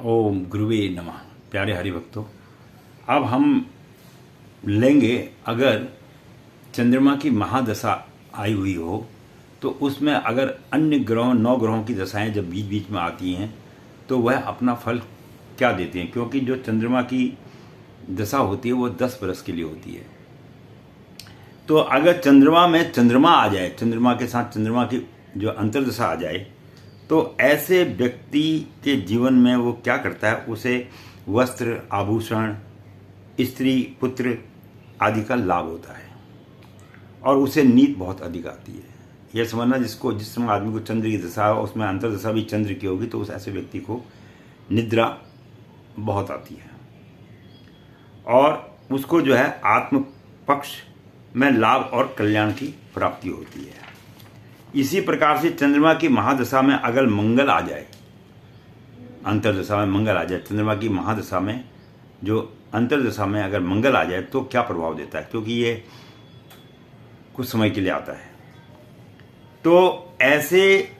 ओम गुरुवे नमः। प्यारे हरिभक्तों, अब हम लेंगे, अगर चंद्रमा की महादशा आई हुई हो तो उसमें अगर अन्य ग्रहों 9 ग्रहों की दशाएं जब बीच बीच में आती हैं तो वह अपना फल क्या देते हैं। क्योंकि जो चंद्रमा की दशा होती है वो 10 वर्ष के लिए होती है। तो अगर चंद्रमा में चंद्रमा आ जाए, चंद्रमा के साथ चंद्रमा की जो अंतर्दशा आ जाए, तो ऐसे व्यक्ति के जीवन में वो क्या करता है, उसे वस्त्र, आभूषण, स्त्री, पुत्र आदि का लाभ होता है और उसे नींद बहुत अधिक आती है। यह समझना, जिस समय आदमी को चंद्र की दशा हो, उसमें अंतर्दशा भी चंद्र की होगी, तो उस ऐसे व्यक्ति को निद्रा बहुत आती है और उसको जो है आत्म पक्ष में लाभ और कल्याण की प्राप्ति होती है। इसी प्रकार से चंद्रमा की महादशा में अगर मंगल आ जाए, अंतर्दशा में मंगल आ जाए, चंद्रमा की महादशा में जो अंतर्दशा में अगर मंगल आ जाए तो क्या प्रभाव देता है, क्योंकि ये कुछ समय के लिए आता है। तो ऐसे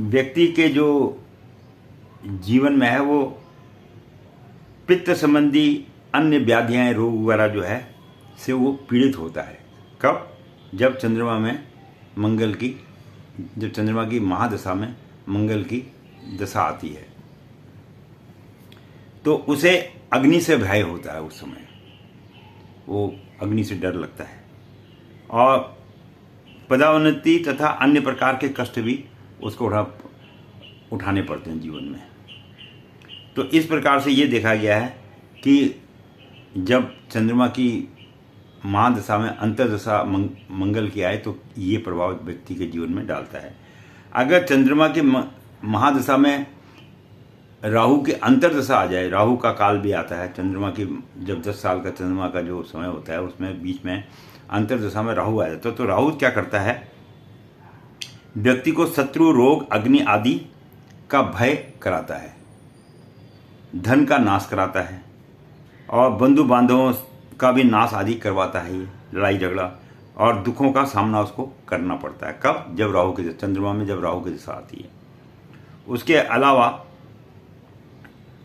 व्यक्ति के जो जीवन में है वो पित्त संबंधी अन्य व्याधियां, रोग वगैरह जो है से वो पीड़ित होता है। कब? जब चंद्रमा की महादशा में मंगल की दशा आती है तो उसे अग्नि से भय होता है। उस समय वो अग्नि से डर लगता है और पदोन्नति तथा अन्य प्रकार के कष्ट भी उसको उठाने पड़ते हैं जीवन में। तो इस प्रकार से ये देखा गया है कि जब चंद्रमा की महादशा में अंतर्दशा मंगल की आए तो ये प्रभाव व्यक्ति के जीवन में डालता है। अगर चंद्रमा की महादशा में राहु की अंतर्दशा आ जाए, राहु का काल भी आता है, चंद्रमा की जब 10 साल का चंद्रमा का जो समय होता है उसमें बीच में अंतर्दशा में राहु आ जाता है, तो राहु क्या करता है, व्यक्ति को शत्रु, रोग, अग्नि आदि का भय कराता है, धन का नाश कराता है और बंधु बांधवों का भी नाश आदि करवाता है। ये लड़ाई झगड़ा और दुखों का सामना उसको करना पड़ता है। कब? जब राहु की चंद्रमा में जब राहु की दशा आती है। उसके अलावा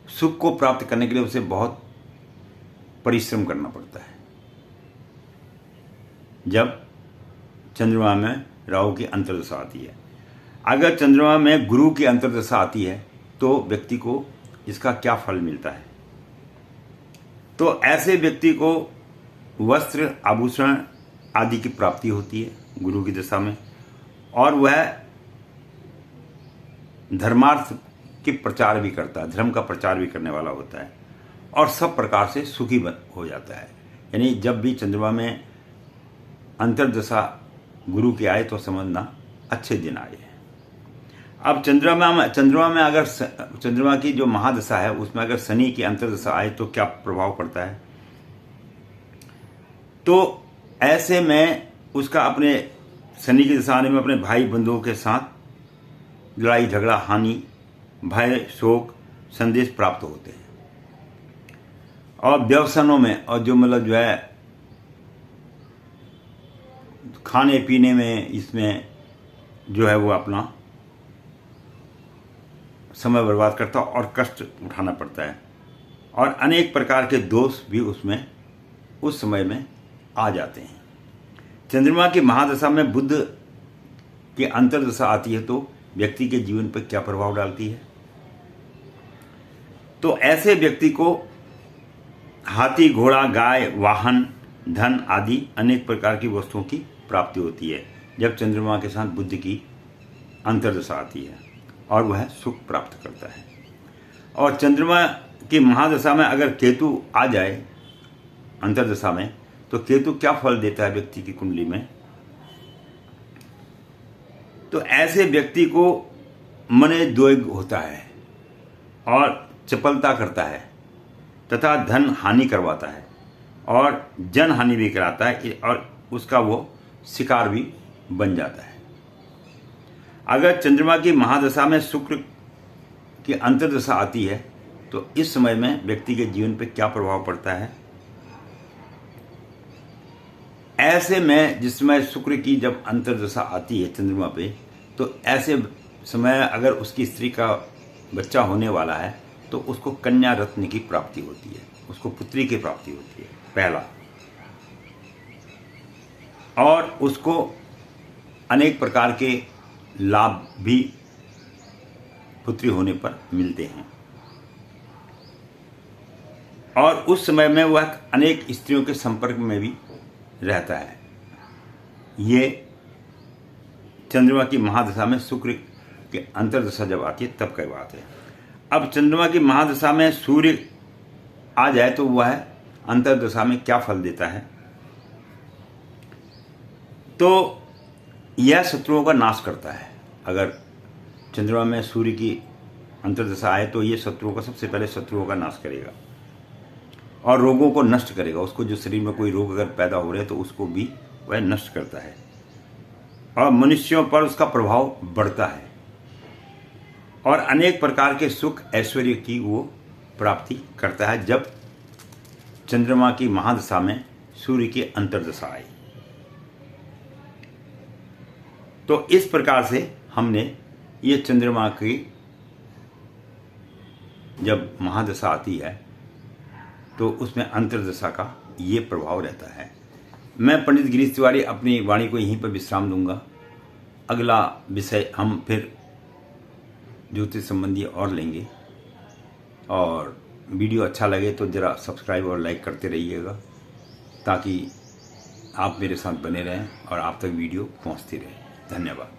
सुख को प्राप्त करने के लिए उसे बहुत परिश्रम करना पड़ता है जब चंद्रमा में राहु की अंतर्दशा आती है। अगर चंद्रमा में गुरु की अंतर्दशा आती है तो व्यक्ति को इसका क्या फल मिलता है, तो ऐसे व्यक्ति को वस्त्र, आभूषण आदि की प्राप्ति होती है गुरु की दशा में और वह धर्मार्थ के प्रचार भी करता है, धर्म का प्रचार भी करने वाला होता है और सब प्रकार से सुखी हो जाता है। यानी जब भी चंद्रमा में अंतर्दशा गुरु की आए तो समझना अच्छे दिन आए हैं। अब चंद्रमा में अगर चंद्रमा की जो महादशा है उसमें अगर शनि की अंतर्दशा आए तो क्या प्रभाव पड़ता है, तो ऐसे में उसका अपने शनि की दशा आने में अपने भाई बंधुओं के साथ लड़ाई झगड़ा, हानि, भय, शोक, संदेश प्राप्त होते हैं और व्यवसायों में और जो है खाने पीने में, इसमें जो है वो अपना समय बर्बाद करता है और कष्ट उठाना पड़ता है और अनेक प्रकार के दोष भी उसमें उस समय में आ जाते हैं। चंद्रमा की महादशा में बुध की अंतर्दशा आती है तो व्यक्ति के जीवन पर क्या प्रभाव डालती है, तो ऐसे व्यक्ति को हाथी, घोड़ा, गाय, वाहन, धन आदि अनेक प्रकार की वस्तुओं की प्राप्ति होती है जब चंद्रमा के साथ बुध की अंतर्दशा आती है और वह सुख प्राप्त करता है। और चंद्रमा की महादशा में अगर केतु आ जाए अंतर्दशा में तो केतु क्या फल देता है व्यक्ति की कुंडली में, तो ऐसे व्यक्ति को मनोद्वेग होता है और चपलता करता है तथा धन हानि करवाता है और जन हानि भी कराता है और उसका वो शिकार भी बन जाता है। अगर चंद्रमा की महादशा में शुक्र की अंतर्दशा आती है तो इस समय में व्यक्ति के जीवन पर क्या प्रभाव पड़ता है, ऐसे में जिसमें शुक्र की जब अंतर्दशा आती है चंद्रमा पे, तो ऐसे समय अगर उसकी स्त्री का बच्चा होने वाला है तो उसको कन्या रत्न की प्राप्ति होती है, उसको पुत्री की प्राप्ति होती है पहला, और उसको अनेक प्रकार के लाभ भी पुत्री होने पर मिलते हैं। और उस समय में वह अनेक स्त्रियों के संपर्क में भी रहता है। ये चंद्रमा की महादशा में शुक्र की अंतर्दशा जब आती है तब की बात है। अब चंद्रमा की महादशा में सूर्य आ जाए तो वह अंतर्दशा में क्या फल देता है, तो यह शत्रुओं का नाश करता है। अगर चंद्रमा में सूर्य की अंतर्दशा आए तो ये शत्रुओं का, सबसे पहले शत्रुओं का नाश करेगा और रोगों को नष्ट करेगा। उसको जो शरीर में कोई रोग अगर पैदा हो रहे हैं तो उसको भी वह नष्ट करता है और मनुष्यों पर उसका प्रभाव बढ़ता है और अनेक प्रकार के सुख ऐश्वर्य की वो प्राप्ति करता है जब चंद्रमा की महादशा में सूर्य की अंतर्दशा आई। तो इस प्रकार से हमने ये चंद्रमा की जब महादशा आती है तो उसमें अंतर्दशा का ये प्रभाव रहता है। मैं पंडित गिरीश तिवारी अपनी वाणी को यहीं पर विश्राम दूंगा। अगला विषय हम फिर ज्योतिष संबंधी और लेंगे, और वीडियो अच्छा लगे तो ज़रा सब्सक्राइब और लाइक करते रहिएगा ताकि आप मेरे साथ बने रहें और आप तक वीडियो पहुंचती रहे। धन्यवाद।